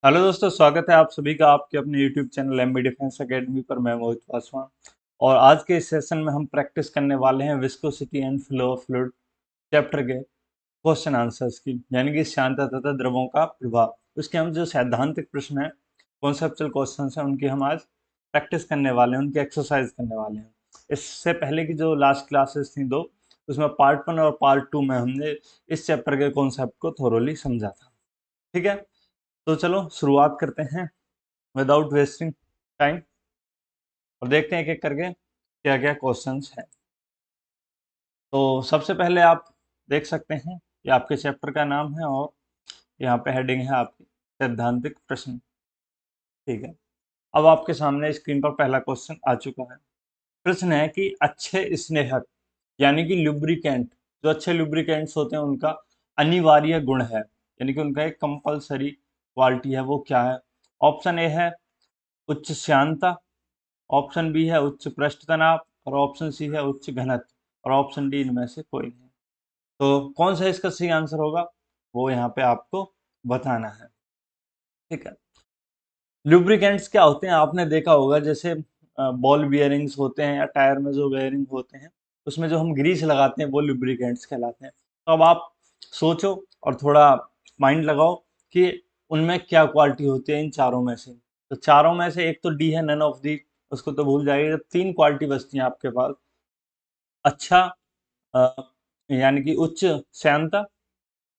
Hello दोस्तों, स्वागत है आप सभी का आपके अपने YouTube channel MB defence academy पर। मैं मोहित पासवान और आज के इस सेशन में हम प्रैक्टिस करने वाले हैं viscosity and flow of fluid chapter के क्वेश्चन आंसर्स की, यानी कि शांता तथा द्रवों का प्रभाव। उसके हम जो सैद्धांतिक प्रश्न है, कॉन्सेप्चुअल क्वेश्चन है, उनकी हम आज प्रैक्टिस करने वाले हैं, उनकी एक्सरसाइज करने वाले हैं। इससे पहले की जो लास्ट क्लासेस थी दो, उसमें पार्ट 1 और पार्ट 2 में हमने इस चैप्टर के कॉन्सेप्ट को थोरोली समझा था। ठीक है, तो चलो शुरुआत करते हैं विदाउट वेस्टिंग टाइम और देखते हैं एक एक करके क्या क्या क्वेश्चंस हैं। तो सबसे पहले आप देख सकते हैं ये आपके चैप्टर का नाम है और यहाँ पे हेडिंग है आपकी सैद्धांतिक प्रश्न। ठीक है, अब आपके सामने स्क्रीन पर पहला क्वेश्चन आ चुका है। प्रश्न है कि अच्छे स्नेहक यानी कि लुब्रिकेंट, जो अच्छे लुब्रिकेंट्स होते हैं उनका अनिवार्य गुण है, यानी कि उनका एक कंपलसरी क्वालिटी है, वो क्या है? ऑप्शन ए है उच्च श्यानता, ऑप्शन बी है उच्च पृष्ठ तनाव और ऑप्शन सी है उच्च घनत्व और ऑप्शन डी इनमें से कोई नहीं। तो कौन सा इसका सही आंसर होगा वो यहाँ पे आपको बताना है। ठीक है, लुब्रिकेंट्स क्या होते हैं आपने देखा होगा, जैसे बॉल बियरिंग्स होते हैं या टायर में जो बेयरिंग होते हैं उसमें जो हम ग्रीस लगाते हैं वो लुब्रिकेंट्स कहलाते हैं। तो अब आप सोचो और थोड़ा माइंड लगाओ कि उनमें क्या क्वालिटी होती है इन चारों में से। तो चारों में से एक तो डी है, नन ऑफ दी, उसको तो भूल जाइए। जब तीन क्वालिटी बचती हैं आपके पास, अच्छा अ, यानी कि उच्च श्यानता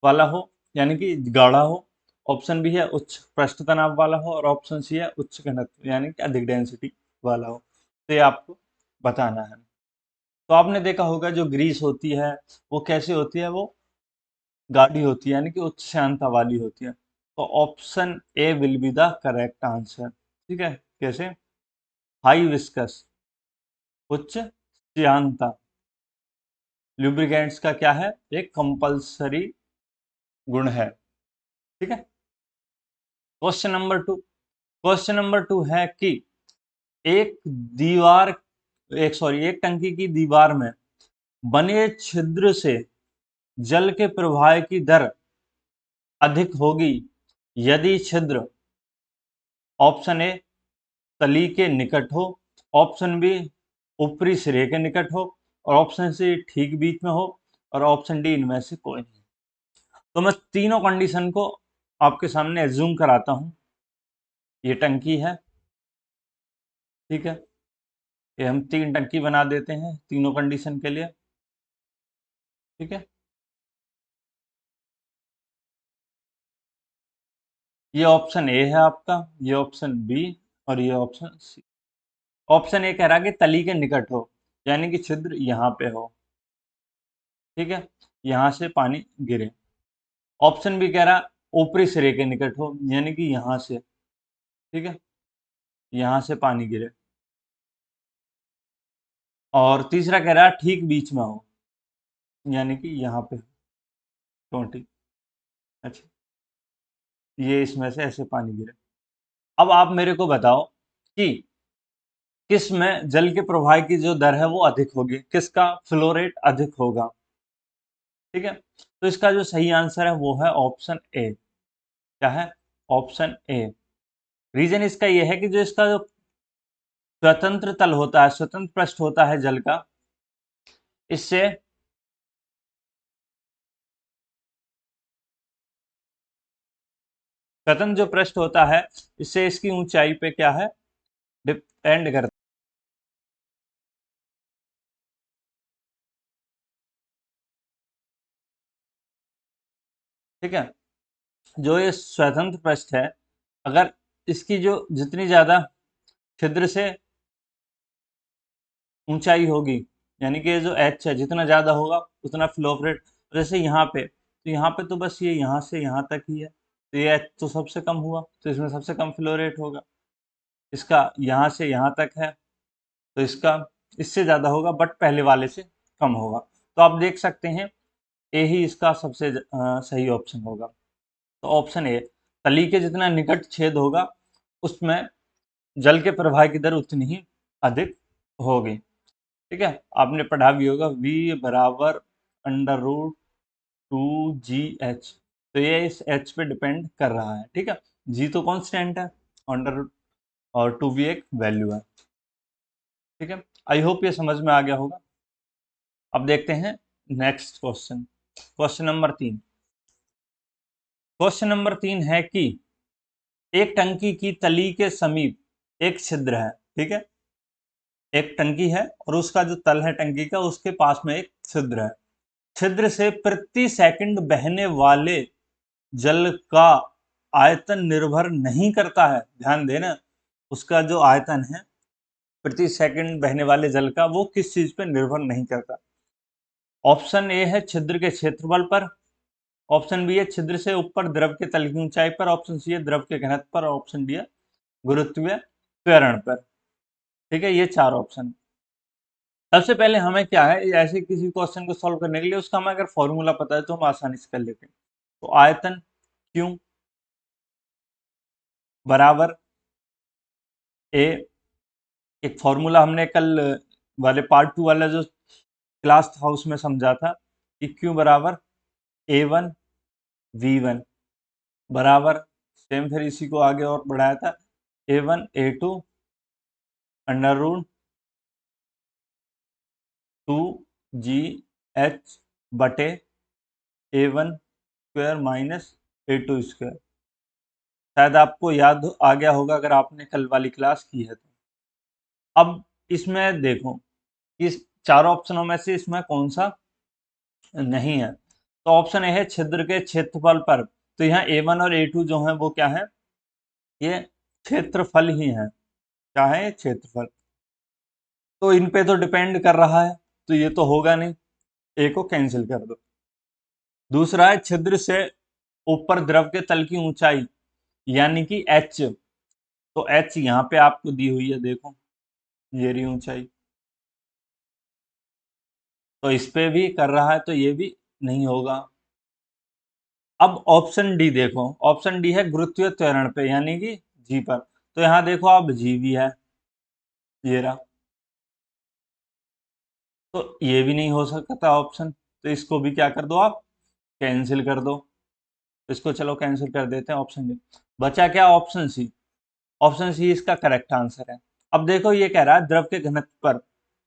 वाला हो, यानी कि गाढ़ा हो, ऑप्शन बी है उच्च पृष्ठ तनाव वाला हो और ऑप्शन सी है उच्च घनत्व यानी कि अधिक डेंसिटी वाला हो। तो ये आपको बताना है। तो आपने देखा होगा जो ग्रीस होती है वो कैसे होती है, वो गाढ़ी होती है, यानी कि उच्च श्यानता वाली होती है। तो option A will be the correct answer. ठीक है, कैसे? हाई विस्कस, उच्च श्यानता, लुब्रिकेंट्स का क्या है, एक कंपल्सरी गुण है। ठीक है, क्वेश्चन नंबर 2। क्वेश्चन नंबर 2 है कि एक दीवार एक टंकी की दीवार में बने छिद्र से जल के प्रवाह की दर अधिक होगी यदि छिद्र ऑप्शन ए तली के निकट हो, ऑप्शन बी ऊपरी सिरे के निकट हो और ऑप्शन सी ठीक बीच में हो और ऑप्शन डी इनमें से कोई नहीं। तो मैं तीनों कंडीशन को आपके सामने एज्यूम कराता हूं। ये टंकी है, ठीक है, ये हम तीन टंकी बना देते हैं तीनों कंडीशन के लिए। ठीक है, ये ऑप्शन ए है आपका, ये ऑप्शन बी और ये ऑप्शन सी। ऑप्शन ए कह रहा है कि तली के निकट हो, यानी कि छिद्र यहाँ पे हो। ठीक है, यहाँ से पानी गिरे। ऑप्शन बी कह रहा ऊपरी सिरे के निकट हो, यानी कि यहाँ से, ठीक है, यहाँ से पानी गिरे। और तीसरा कह रहा है ठीक बीच में हो, यानी कि यहाँ पे 20। अच्छा, ये इसमें से ऐसे पानी गिरे। अब आप मेरे को बताओ कि किस में जल के प्रवाह की जो दर है वो अधिक होगी, किसका फ्लो रेट अधिक होगा। ठीक है, तो इसका जो सही आंसर है वो है ऑप्शन ए। क्या है? ऑप्शन ए। रीजन इसका ये है कि जो इसका जो स्वतंत्र तल होता है, स्वतंत्र पृष्ठ होता है जल का, इससे स्वतंत्र जो पृष्ठ होता है इससे इसकी ऊंचाई पे क्या है, डिपेंड करता है। ठीक है, जो ये स्वतंत्र पृष्ठ है, अगर इसकी जो जितनी ज्यादा छिद्र से ऊंचाई होगी, यानी कि जो एच है जितना ज्यादा होगा उतना फ्लो रेट। जैसे यहाँ पे, तो यहाँ पे तो बस ये यहाँ से यहाँ तक ही है, तो ये एच तो सबसे कम हुआ, तो इसमें सबसे कम फ्लो रेट होगा। इसका यहाँ से यहाँ तक है, तो इसका इससे ज्यादा होगा बट पहले वाले से कम होगा। तो आप देख सकते हैं ए ही इसका सबसे सही ऑप्शन होगा। तो ऑप्शन ए, तली के जितना निकट छेद होगा उसमें जल के प्रवाह की दर उतनी ही अधिक होगी। ठीक है, आपने पढ़ा भी होगा v बराबर अंडर रूट 2 जी एच, तो ये इस एच पे डिपेंड कर रहा है। ठीक है, जी तो कांस्टेंट है, अंडर और 2 भी एक वैल्यू है। ठीक है, आई होप ये समझ में आ गया होगा। अब देखते हैं next question, question number 3। Question number 3 है कि एक टंकी की तली के समीप एक छिद्र है। ठीक है, एक टंकी है और उसका जो तल है टंकी का, उसके पास में एक छिद्र है। छिद्र से प्रति सेकंड बहने वाले जल का आयतन निर्भर नहीं करता है। ध्यान देना, उसका जो आयतन है प्रति सेकंड बहने वाले जल का, वो किस चीज पे निर्भर नहीं करता। ऑप्शन ए है छिद्र के क्षेत्रफल पर, ऑप्शन बी है छिद्र से ऊपर द्रव के तल की ऊंचाई पर, ऑप्शन सी है द्रव के घनत्व पर, ऑप्शन डी है गुरुत्वीय त्वरण पर। ठीक है, ये 4 ऑप्शन। सबसे पहले हमें क्या है, ऐसे किसी क्वेश्चन को सॉल्व करने के लिए उसका हमें अगर फॉर्मूला पता है तो हम आसानी से कर लेते हैं। तो आयतन क्यू बराबर ए, एक फॉर्मूला हमने कल वाले पार्ट 2 वाला जो क्लास था उसमें समझा था कि क्यू बराबर A1 V1 बराबर, सेम फिर इसी को आगे और बढ़ाया था, A1 A2 under root 2GH बटे A1 square minus A2 square. शायद आपको याद आ गया होगा अगर आपने कल वाली क्लास की है तो। अब इसमें देखो, इस चारों ऑप्शनों में से इसमें कौन सा नहीं है। तो ऑप्शन ए है छिद्र के क्षेत्रफल पर, तो यहाँ A1 और A2 जो है वो क्या है, ये क्षेत्रफल ही है। क्या है, ये क्षेत्रफल। तो इन पे तो डिपेंड कर रहा है, तो ये तो होगा नहीं, ए को कैंसिल कर दो। दूसरा है छिद्र से ऊपर द्रव के तल की ऊंचाई, यानी कि H। तो H यहाँ पे आपको दी हुई है, देखो ये रही ऊंचाई, तो इस पे भी कर रहा है, तो ये भी नहीं होगा। अब ऑप्शन डी देखो, ऑप्शन डी है गुरुत्वीय त्वरण पे, यानी कि जी पर। तो यहाँ देखो आप जी भी है, ये रहा, तो ये भी नहीं हो सकता ऑप्शन, तो इसको भी क्या कर दो आप, कैंसिल कर दो। इसको चलो कैंसिल कर देते हैं, ऑप्शन डी बचा क्या, ऑप्शन सी। ऑप्शन सी इसका करेक्ट आंसर है। अब देखो ये कह रहा है द्रव के घनत्व पर,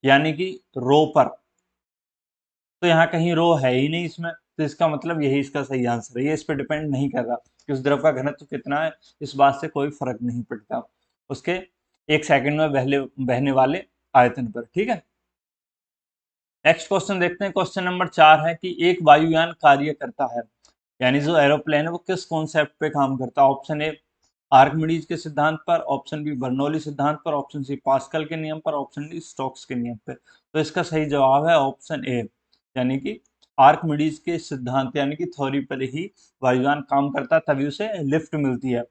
यानी कि रो पर, तो यहाँ कहीं रो है ही नहीं इसमें, तो इसका मतलब यही इसका सही आंसर है। ये इस पर डिपेंड नहीं कर रहा कि उस द्रव का घनत्व कितना है, इस बात से कोई फर्क नहीं पड़ता उसके एक सेकंड में बहने वाले आयतन पर। ठीक है, नेक्स्ट क्वेश्चन देखते हैं। क्वेश्चन नंबर 4 है कि एक वायुयान कार्य करता है, यानी जो एरोप्लेन है वो किस कॉन्सेप्ट पे काम करता है। ऑप्शन ए आर्किमिडीज के सिद्धांत पर, ऑप्शन बी बर्नौली सिद्धांत पर, ऑप्शन सी पास्कल के नियम पर, ऑप्शन डी स्टोक्स के नियम पर। तो इसका सही जवाब है ऑप्शन ए, यानी कि आर्किमिडीज के सिद्धांत यानी कि थ्योरी पर ही वायुयान काम करता है, तभी उसे लिफ्ट मिलती है।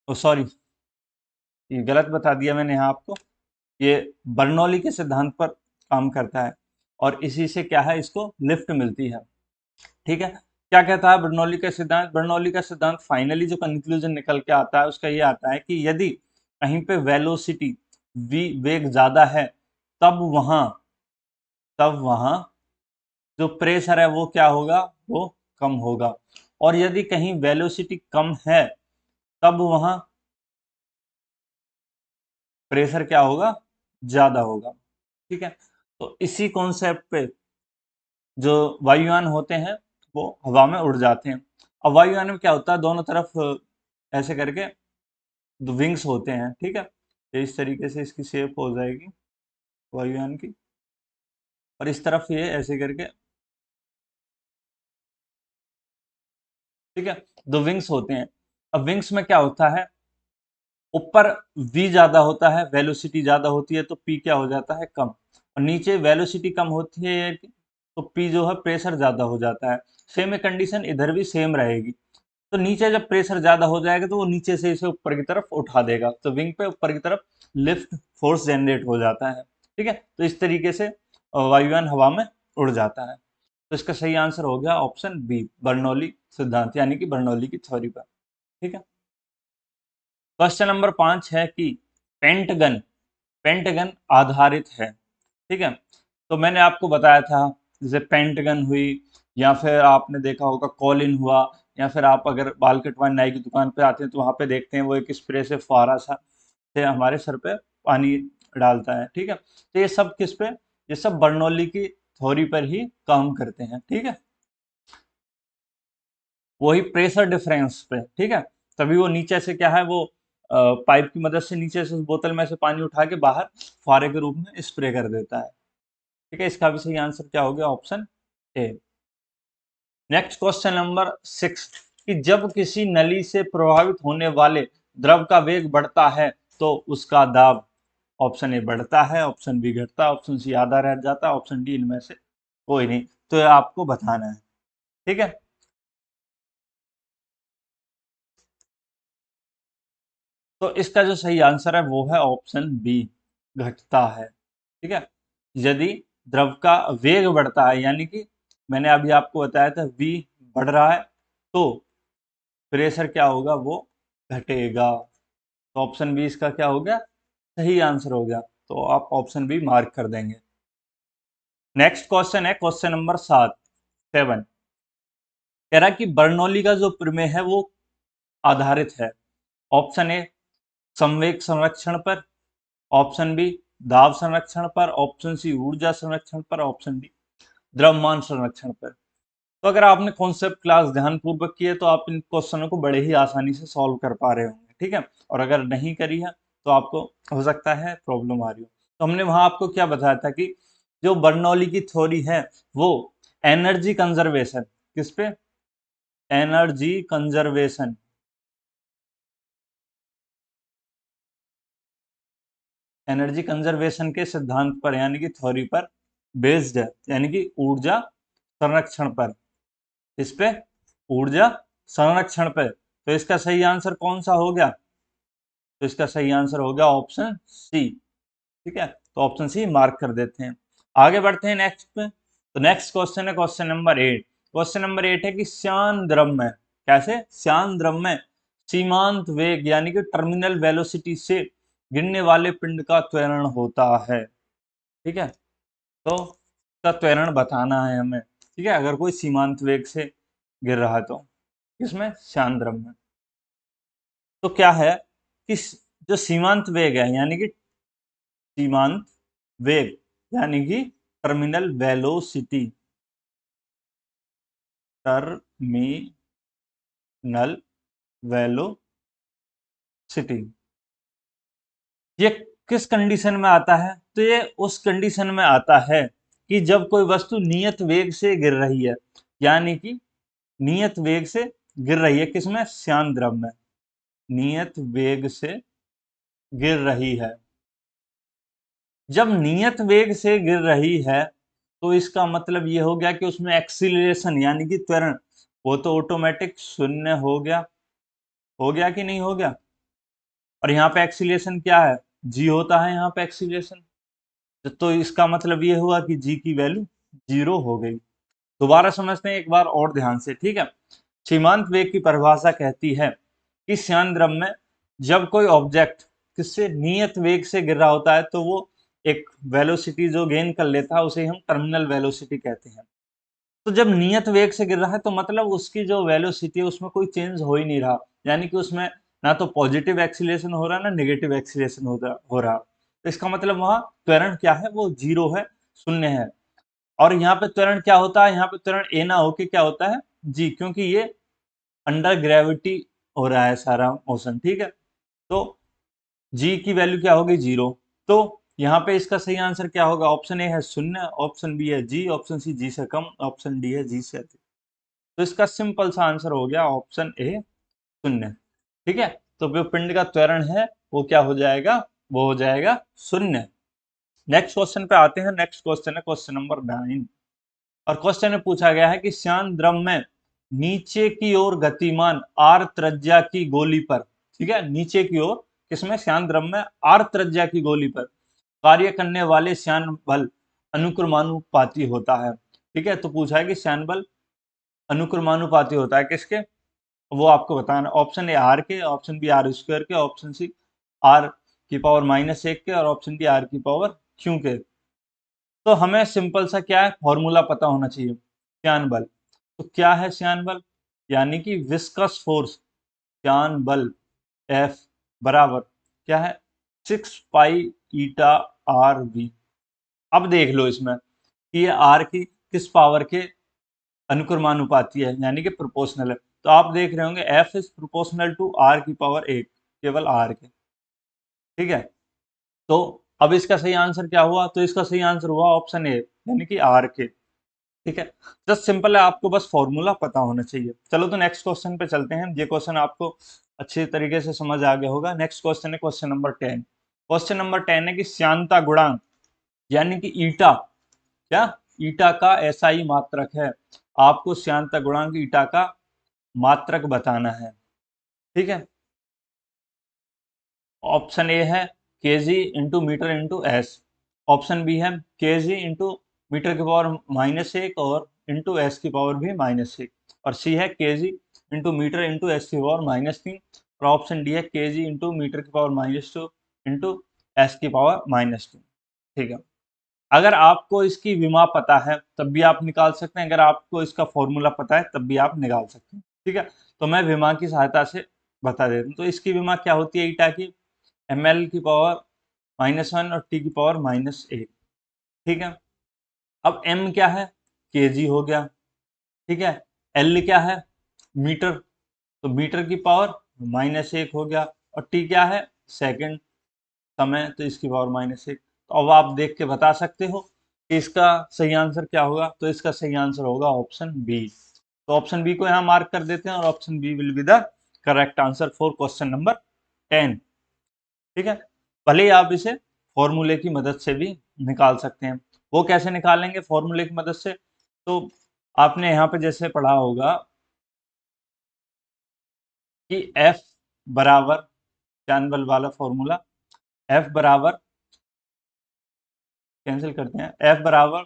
ओ सॉरी, ये गलत बता दिया मैंने यहाँ आपको, ये बर्नौली के सिद्धांत पर काम करता है और इसी से क्या है, इसको लिफ्ट मिलती है। ठीक है, क्या कहता है बर्नौली का सिद्धांत, बर्नौली का सिद्धांत फाइनली जो कंक्लूजन निकल के आता है उसका ये आता है कि यदि कहीं पे वेलोसिटी वेग ज्यादा है, तब वहां जो प्रेशर है वो क्या होगा, वो कम होगा। और यदि कहीं वेलोसिटी कम है, तब वहां प्रेशर क्या होगा, ज्यादा होगा। ठीक है, तो इसी कॉन्सेप्ट पे जो वायुयान होते हैं वो हवा में उड़ जाते हैं। अब वायुयान में क्या होता है, दोनों तरफ ऐसे करके विंग्स होते हैं। ठीक है, तो इस तरीके से इसकी शेप हो जाएगी वायुयान की, और इस तरफ ये ऐसे करके, ठीक है, दो विंग्स होते हैं। अब विंग्स में क्या होता है, ऊपर v ज्यादा होता है, वेलोसिटी ज्यादा होती है, तो p क्या हो जाता है, कम। और नीचे वेलोसिटी कम होती है तो p जो है प्रेशर ज्यादा हो जाता है। सेम कंडीशन इधर भी सेम रहेगी। तो नीचे जब प्रेशर ज्यादा हो जाएगा तो वो नीचे से इसे ऊपर की तरफ उठा देगा, तो विंग पे ऊपर की तरफ लिफ्ट फोर्स जनरेट हो जाता है। ठीक है, तो इस तरीके से वायुयान हवा में उड़ जाता है। तो इसका सही आंसर हो गया ऑप्शन बी, बर्नौली सिद्धांत यानी कि बर्नौली की थ्योरी पर। ठीक है, क्वेश्चन नंबर 5 है कि पेंटागन पेंटागन आधारित है। ठीक है, तो मैंने आपको बताया था जैसे पेंटागन हुई, या फिर आपने देखा होगा कॉलिन हुआ, या फिर आप अगर बाल कटवाने नाई की दुकान पे आते हैं तो वहां पे देखते हैं वो एक स्प्रे से फुहारा सा से हमारे सर पे पानी डालता है, ठीक है। तो ये सब किस पे, ये सब बर्नौली की थ्योरी पर ही काम करते हैं, ठीक है। वही प्रेशर डिफरेंस पे, ठीक है। तभी वो नीचे से क्या है, वो पाइप की मदद से नीचे से उस बोतल में से पानी उठा के बाहर फुहारे के रूप में स्प्रे कर देता है, ठीक है। इसका भी सही आंसर क्या हो गया, option A. Next question number 6 कि जब किसी नली से प्रभावित होने वाले द्रव का वेग बढ़ता है तो उसका दाब, ऑप्शन ए बढ़ता है, ऑप्शन बी घटता है, ऑप्शन सी आधा रह जाता है, ऑप्शन डी इनमें से कोई नहीं। तो ये आपको बताना है, ठीक है। तो इसका जो सही आंसर है वो है ऑप्शन बी, घटता है, ठीक है। यदि द्रव का वेग बढ़ता है, यानी कि मैंने अभी आपको बताया था v बढ़ रहा है, तो प्रेशर क्या होगा, वो घटेगा। तो ऑप्शन बी इसका क्या हो गया, सही आंसर हो गया। तो आप ऑप्शन बी मार्क कर देंगे। नेक्स्ट क्वेश्चन है क्वेश्चन नंबर 7 कह रहा कि बर्नौली का जो प्रमेय है वो आधारित है, ऑप्शन ए संवेग संरक्षण पर, ऑप्शन बी दाब संरक्षण पर, ऑप्शन सी ऊर्जा संरक्षण पर, ऑप्शन डी द्रव्यमान संरक्षण पर। तो अगर आपने कॉन्सेप्ट क्लास ध्यानपूर्वक की है तो आप इन क्वेश्चनों को बड़े ही आसानी से सॉल्व कर पा रहे होंगे, ठीक है। और अगर नहीं करी है तो आपको हो सकता है प्रॉब्लम आ रही हो। तो हमने वहां आपको क्या बताया था कि जो बर्नौली की थ्योरी है वो एनर्जी कंजर्वेशन, किस पे, एनर्जी कंजर्वेशन, एनर्जी कंजर्वेशन के सिद्धांत पर यानी कि थ्योरी पर बेस्ड है, यानी कि ऊर्जा संरक्षण पर। इस पे ऊर्जा संरक्षण पे। तो इसका सही आंसर कौन सा हो गया, तो इसका सही आंसर हो गया ऑप्शन सी, ठीक है। तो ऑप्शन सी मार्क कर देते हैं। आगे बढ़ते हैं नेक्स्ट पे। तो नेक्स्ट क्वेश्चन है क्वेश्चन नंबर 8। क्वेश्चन नंबर 8 है कि श्यान द्रव में, कैसे, श्यान द्रव में सीमांत वेग यानी कि टर्मिनल वेलोसिटी से गिरने वाले पिंड का त्वरण होता है, ठीक है। तो इसका त्वरण बताना है हमें, ठीक है, अगर कोई सीमांत वेग से गिर रहा है तो इसमें श्यान द्रव में। तो क्या है कि जो सीमांत वेग है यानी कि सीमांत वेग यानी कि टर्मिनल वेलोसिटी, टर्मिनल वेलोसिटी, ये किस कंडीशन में आता है, तो ये उस कंडीशन में आता है कि जब कोई वस्तु नियत वेग से गिर रही है, यानी कि नियत वेग से गिर रही है, किसमें, श्यान द्रव में नियत वेग से गिर रही है। जब नियत वेग से गिर रही है तो इसका मतलब ये हो गया कि उसमें एक्सीलरेशन यानी कि त्वरण वो तो ऑटोमेटिक शून्य हो गया कि नहीं हो गया। और यहाँ पे एक्सीलरेशन क्या है, जी होता है यहाँ पे एक्सीलरेशन। तो इसका मतलब ये हुआ कि जी की वैल्यू 0 हो गई। दोबारा समझते हैं एक बार और ध्यान से, ठीक है। सीमांत वेग की परिभाषा कहती है कि श्यान द्रव में जब कोई ऑब्जेक्ट किससे नियत वेग से गिर रहा होता है तो वो एक वेलोसिटी जो गेन कर लेता है उसे हम टर्मिनल वेलोसिटी कहते हैं। तो जब नियत वेग से गिर रहा है तो मतलब उसकी जो वेलोसिटी है उसमें कोई चेंज हो ही नहीं रहा, यानी कि उसमें ना तो पॉजिटिव एक्सीलरेशन हो रहा ना नेगेटिव एक्सीलरेशन हो रहा। तो इसका मतलब वहां त्वरण क्या है, वो 0 है, शून्य है। और यहाँ पे त्वरण क्या होता है, यहाँ पे त्वरण ए ना होके क्या होता है, जी, क्योंकि ये अंडर ग्रेविटी हो रहा है सारा मोशन, ठीक है। तो जी की वैल्यू क्या होगी, 0। तो यहाँ पे इसका सही आंसर क्या होगा, ऑप्शन ए है शून्य, ऑप्शन बी है जी, ऑप्शन सी जी से कम, ऑप्शन डी है जी से अधिक। तो इसका सिंपल सा आंसर हो गया ऑप्शन ए, शून्य, ठीक है। तो जो पिंड का त्वरण है वो क्या हो जाएगा, वो हो जाएगा शून्य। नेक्स्ट क्वेश्चन पे आते हैं। नेक्स्ट क्वेश्चन है क्वेश्चन नंबर 9। और क्वेश्चन में पूछा गया है कि श्यान द्रव में नीचे की ओर गतिमान आर त्रिज्या की गोली पर, ठीक है, नीचे की ओर किसमें, श्यान द्रव में आर त्रिज्या की गोली पर कार्य करने वाले श्यान बल अनुक्रमानुपाती होता है, ठीक है। तो पूछा है कि श्यान बल अनुक्रमानुपाती होता है किसके, वो आपको बताना। ऑप्शन ए आर के, ऑप्शन बी आर स्क्वायर के, ऑप्शन सी आर की पावर -1 के, और ऑप्शन डी आर की पावर क्यू के। तो हमें सिंपल सा क्या है, फॉर्मूला पता होना चाहिए, श्यान बल। तो क्या है श्यान बल, यानी कि विस्कस फोर्स, चान बल F बराबर क्या है 6 पाई ईटा आर वी। अब देख लो इसमें कि ये आर की किस पावर के अनुक्रमानुपाती है, यानी कि प्रोपोर्शनल है। तो आप देख रहे होंगे F is proportional to R की पावर 1, केवल आर के। ठीक है, तो अब इसका सही आंसर क्या हुआ? तो इसका सही आंसर हुआ ऑप्शन ए, यानी कि आर के। ठीक है, जस्ट सिंपल है, आपको बस फॉर्मूला पता होना चाहिए। चलो तो नेक्स्ट क्वेश्चन पे चलते हैं। ये क्वेश्चन आपको अच्छे तरीके से समझ आ गया होगा। नेक्स्ट क्वेश्चन है क्वेश्चन नंबर 10। क्वेश्चन नंबर 10 है कि श्यानता गुणांक यानी कि ईटा, क्या ईटा का एसआई मात्रक है। आपको श्यानता गुणांक ईटा का मात्रक बताना है। ठीक है, ऑप्शन ए है KG into metre into S, option B है केजी इंटू मीटर की पावर -1 और इंटू एस की पावर भी -1, और सी है KG into metre into S की पावर -3, और ऑप्शन डी है केजी इंटू मीटर की पावर -2 इंटू एस की पावर -2। ठीक है, अगर आपको इसकी विमा पता है तब भी आप निकाल सकते हैं, अगर आपको इसका फॉर्मूला पता है तब भी आप निकाल सकते हैं। ठीक है, तो मैं विमा की सहायता से बता देता हूँ। तो इसकी विमा क्या होती है ईटा की, ml की पावर -1 और t की पावर -1। ठीक है, अब m क्या है, kg हो गया। ठीक है, l क्या है, मीटर, तो मीटर की पावर -1 हो गया, और t क्या है, सेकंड समय, तो इसकी पावर -1। तो अब आप देख के बता सकते हो कि इसका सही आंसर क्या होगा। तो इसका सही आंसर होगा ऑप्शन बी। तो ऑप्शन बी को यहाँ मार्क कर देते हैं, और option B will be the correct answer for question number 10। ठीक है, भले ही आप इसे फॉर्मूले की मदद से भी निकाल सकते हैं। वो कैसे निकालेंगे फॉर्मूले की मदद से? तो आपने यहाँ पे जैसे पढ़ा होगा कि F बराबर चैनबल वाला फॉर्मूला, F बराबर, कैंसिल करते हैं, F बराबर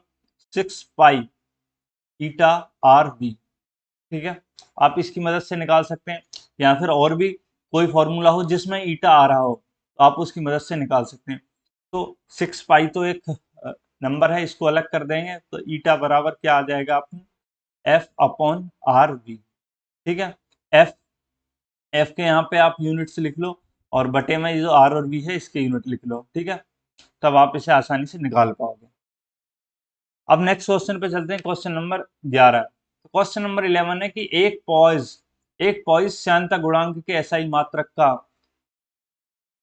6 पाई ईटा आर वी। ठीक है, आप इसकी मदद से निकाल सकते हैं, या फिर और भी कोई फॉर्मूला हो जिसमें ईटा आ रहा हो तो आप उसकी मदद से निकाल सकते हैं। तो 6 पाई तो एक नंबर है, इसको अलग कर देंगे तो ईटा बराबर क्या आ जाएगा आपने, एफ अपॉन आर वी। ठीक है, एफ एफ के यहाँ पे आप यूनिट्स लिख लो, और बटे में जो आर और वी है इसके यूनिट लिख लो। ठीक है, तब आप इसे आसानी से निकाल पाओगे। अब नेक्स्ट क्वेश्चन पे चलते हैं, क्वेश्चन नंबर 11। तो क्वेश्चन नंबर 11 है कि एक पॉइज श्यानता गुणांक के एसआई मात्रक का,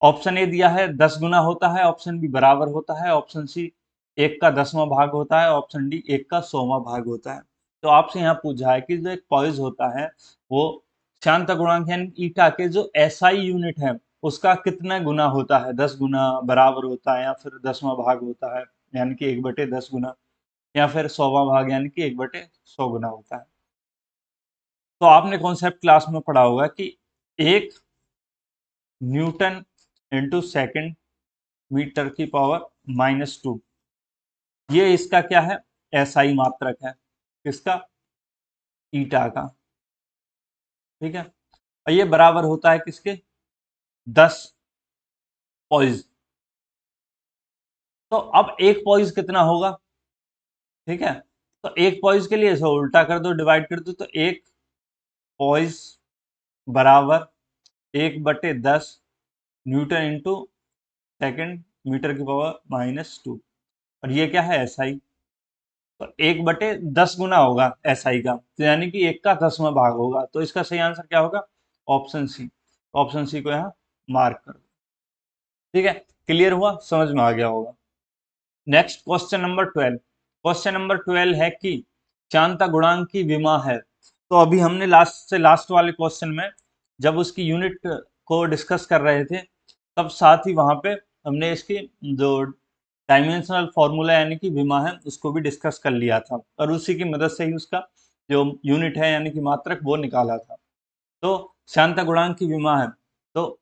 ऑप्शन ए दिया है 10 गुना होता है, ऑप्शन बी बराबर होता है, ऑप्शन सी 1 का 10वां भाग होता है, ऑप्शन डी 1 का 100वां भाग होता है। तो आपसे यहाँ पूछा है कि जो एक पॉइज होता है वो श्यानता गुणांक यानी ईटा के जो एसआई यूनिट है उसका कितना गुना होता है, 10 गुना, बराबर होता है, या फिर 10वां भाग होता है यानी कि 1/10 गुना, या फिर 100वां भाग यानी कि 1/100 गुना होता है। तो आपने कॉन्सेप्ट क्लास में पढ़ा होगा कि 1 न्यूटन इंटू सेकेंड मीटर की पावर -2, ये इसका क्या है, एसआई मात्रक है, किसका, ईटा का। ठीक है, और ये बराबर होता है किसके, 10 पॉइज। तो अब एक पॉइज कितना होगा? ठीक है, तो एक पॉइज के लिए इसे उल्टा कर दो, डिवाइड कर दो, तो एक पॉइज बराबर 1/10 न्यूटन इंटू सेकेंड मीटर की पावर -2, और ये क्या है, एसआई। तो 1/10 गुना होगा एसआई का, तो यानी कि 1 का 10वां भाग होगा। तो इसका सही आंसर क्या होगा, ऑप्शन सी। ऑप्शन सी को यहाँ मार्क कर दो। ठीक है, क्लियर हुआ, समझ में आ गया होगा। Next question number 12। Question number 12 है कि चांता गुणांक की विमा है। तो अभी हमने लास्ट वाले क्वेश्चन में जब उसकी यूनिट को डिस्कस कर रहे थे, तब साथ ही वहां पे हमने इसकी जो डायमेंशनल फॉर्मूला यानी कि विमा है उसको भी डिस्कस कर लिया था, और उसी की मदद से ही उसका जो यूनिट है यानी कि मात्रक वो निकाला था। तो शांता गुणांक की विमा है, तो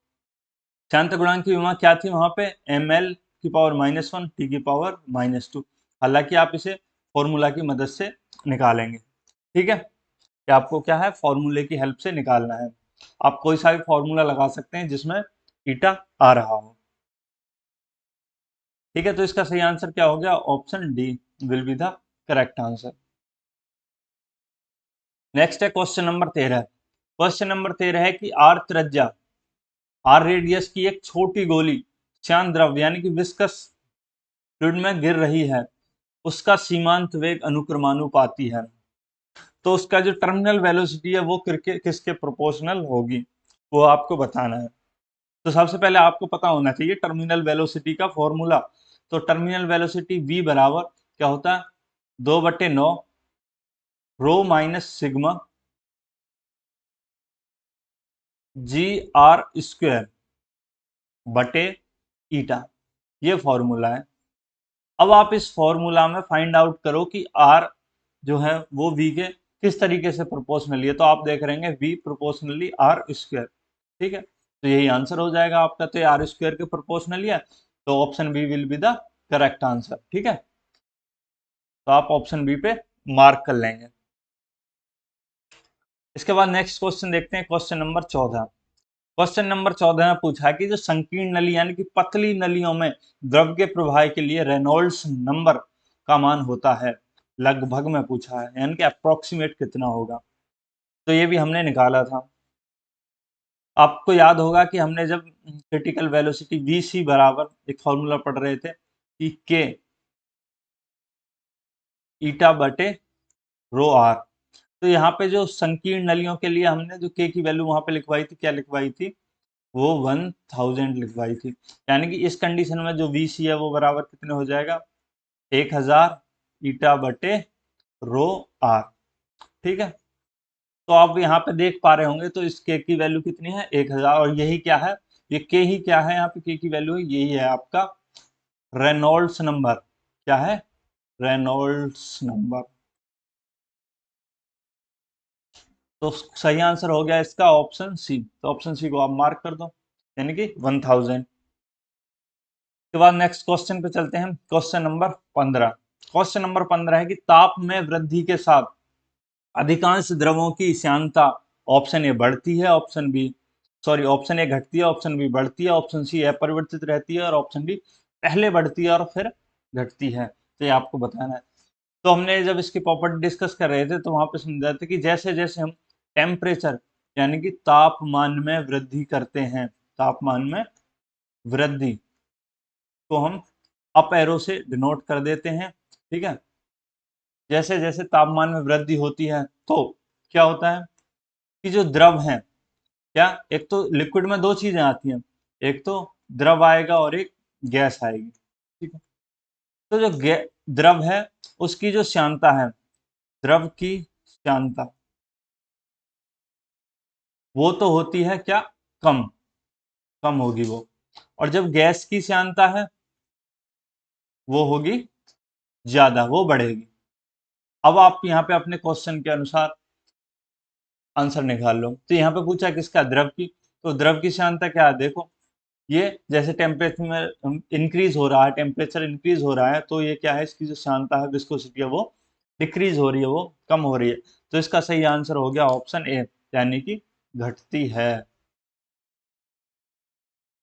शांत गुणांक की विमा क्या थी वहां पे, ml की पावर -1 t की पावर -2। हालांकि आप इसे फॉर्मूला की मदद से निकालेंगे। ठीक है, कि आपको क्या है, फॉर्मूले की हेल्प से निकालना है। आप कोई सा भी फॉर्मूला लगा सकते हैं जिसमें ईटा आ रहा हो। ठीक है, तो इसका सही आंसर क्या हो गया, option D will be the correct answer. Next है क्वेश्चन नंबर 13। क्वेश्चन नंबर 13 है कि आर त्रिज्या, आर रेडियस की एक छोटी गोली श्यान द्रव यानी कि विस्कस फ्लूइड में गिर रही है, उसका सीमांत वेग अनुक्रमानुपाती है। तो उसका जो टर्मिनल वेलोसिटी है वो किसके प्रोपोर्शनल होगी, वो आपको बताना है। तो सबसे पहले आपको पता होना चाहिए टर्मिनल वेलोसिटी का फॉर्मूला। तो टर्मिनल वेलोसिटी v बराबर क्या होता है, 2/9 rho minus sigma g r square बटे ईटा, ये फॉर्मूला है। अब आप इस फॉर्मूला में फाइंड आउट करो कि आर जो है वो वी के किस तरीके से प्रोपोर्शनली है। तो आप देख रहे हैं वी प्रोपोर्शनली आर स्क्वायर, ठीक है। तो यही आंसर हो जाएगा आपका। तो ये आर स्क्वायर के प्रोपोर्शनली है, तो option B will be the correct answer, ठीक है। तो आप ऑप्शन बी पे मार्क कर लेंगे। इसके बाद नेक्स्ट क्वेश्चन देखते हैं, क्वेश्चन नंबर 14। क्वेश्चन नंबर 14 में पूछा है कि जो संकीर्ण नली यानी कि पतली नलियों में द्रव के प्रवाह के लिए रेनॉल्ड्स नंबर का मान होता है, लगभग में पूछा है, यानी कि अप्रोक्सीमेट कितना होगा। तो ये भी हमने निकाला था। आपको याद होगा कि हमने जब क्रिटिकल वेलोसिटी वी सी बराबर एक फॉर्मूला पढ़ रहे थे कि के ईटा बटे रो आर। तो यहाँ पे जो संकीर्ण नलियों के लिए हमने जो के की वैल्यू वहां पे लिखवाई थी, क्या लिखवाई थी, वो 1000 लिखवाई थी। यानी कि इस कंडीशन में जो वी सी है वो बराबर कितने हो जाएगा, 1000 ईटा बटे रो आर, ठीक है। तो आप यहाँ पे देख पा रहे होंगे, तो इस के की वैल्यू कितनी है, 1000। और यही क्या है, ये के ही क्या है, यहाँ पे के की वैल्यू यही है आपका रेनॉल्ड्स नंबर। क्या है, रेनॉल्ड्स नंबर। तो सही आंसर हो गया इसका ऑप्शन सी। तो ऑप्शन सी को आप मार्क कर दो, यानी कि 1000। के बाद नेक्स्ट क्वेश्चन पे चलते हैं, क्वेश्चन नंबर 15। क्वेश्चन नंबर 15 है कि ताप में वृद्धि के साथ अधिकांश द्रवों की श्यानता ऑप्शन ए बढ़ती है, option B sorry option A घटती है, ऑप्शन बी बढ़ती है, ऑप्शन सी अपरिवर्तित रहती है, और ऑप्शन डी पहले बढ़ती है और फिर घटती है। तो ये आपको बताना है। तो हमने जब इसकी प्रॉपर्टी डिस्कस कर रहे थे तो वहां पे समझा था कि जैसे जैसे हम टेम्परेचर यानी कि तापमान में वृद्धि करते हैं, तापमान में वृद्धि को हम अप एरो से डिनोट कर देते हैं, ठीक है। जैसे जैसे तापमान में वृद्धि होती है तो क्या होता है कि जो द्रव है, क्या एक तो लिक्विड में दो चीजें आती हैं, एक तो द्रव आएगा और एक गैस आएगी, ठीक है। तो जो द्रव है उसकी जो श्यानता है, द्रव की श्यानता वो तो होती है क्या, कम, कम होगी वो। और जब गैस की श्यानता है वो होगी ज्यादा, वो बढ़ेगी। अब आप यहाँ पे अपने क्वेश्चन के अनुसार आंसर निकाल लो। तो यहाँ पे पूछा किसका, द्रव की। तो द्रव की श्यानता क्या है, देखो ये जैसे टेम्परेचर में इंक्रीज हो रहा है, टेम्परेचर इंक्रीज हो रहा है, तो ये क्या है, इसकी जो श्यानता है, विस्कोसिटी है, वो डिक्रीज हो रही है, वो कम हो रही है। तो इसका सही आंसर हो गया ऑप्शन ए, यानी कि घटती है।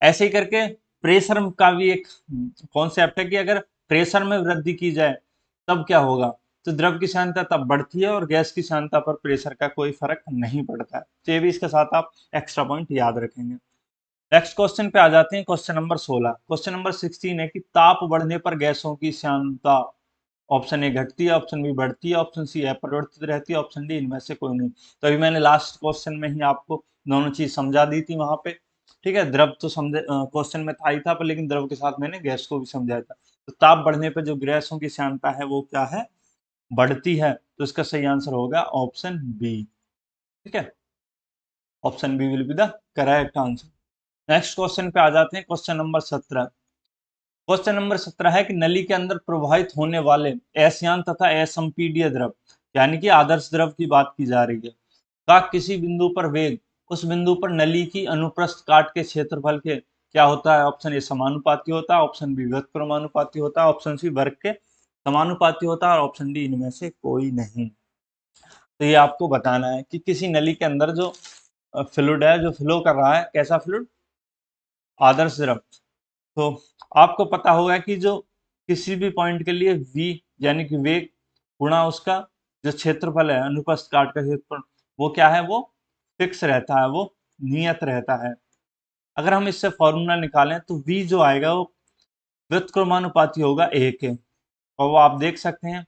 ऐसे ही करके प्रेशर का भी एक कॉन्सेप्ट है कि अगर प्रेशर में वृद्धि की जाए तब क्या होगा। तो द्रव की सांद्रता तब बढ़ती है और गैस की सांद्रता पर प्रेशर का कोई फर्क नहीं पड़ता है। तो ये भी इसके साथ आप एक्स्ट्रा पॉइंट याद रखेंगे। नेक्स्ट क्वेश्चन पे आ जाते हैं, क्वेश्चन नंबर 16। क्वेश्चन नंबर 16 है कि ताप बढ़ने पर गैसों की सांद्रता ऑप्शन ए घटती है, ऑप्शन बी बढ़ती है, ऑप्शन सी अपरिवर्तित रहती है, ऑप्शन डी इनमें से कोई नहीं। तो अभी मैंने लास्ट क्वेश्चन में ही आपको दोनों चीज समझा दी थी वहां पे, ठीक है। द्रव तो समझे क्वेश्चन में था ही था, पर लेकिन द्रव के साथ मैंने गैस को भी समझाया था। तो ताप बढ़ने पर जो गैसों की श्यानता है वो क्या है, बढ़ती है। तो इसका सही आंसर होगा ऑप्शन बी, ठीक है। Option B will be the correct answer. Next question पे आ जाते हैं, क्वेश्चन नंबर 17। क्वेश्चन नंबर 17 है कि नली के अंदर प्रवाहित होने वाले अयस्यान तथा असंपीड्य द्रव यानी कि आदर्श द्रव की बात की जा रही है, का किसी बिंदु पर वेग उस बिंदु पर नली की अनुप्रस्थ काट के क्षेत्रफल के क्या होता है। ऑप्शन ए समानुपाती होता है, ऑप्शन बी व्युत्क्रमानुपाती होता है, ऑप्शन सी वर्ग के समानुपाती होता है, और ऑप्शन डी इनमें से कोई नहीं। तो ये आपको बताना है कि किसी नली के अंदर जो फ्लूइड है, जो फ्लो कर रहा है, कैसा फ्लूइड, आदर्श द्रव। तो आपको पता होगा कि जो किसी भी पॉइंट के लिए v यानी कि वेग गुणा उसका जो क्षेत्रफल है अनुप्रस्थ काट का क्षेत्रफल, वो क्या है, वो फिक्स रहता है, वो नियत रहता है। अगर हम इससे फॉर्मूला निकालें तो v जो आएगा वो व्युत्क्रमानुपाती होगा a के, और वो आप देख सकते हैं।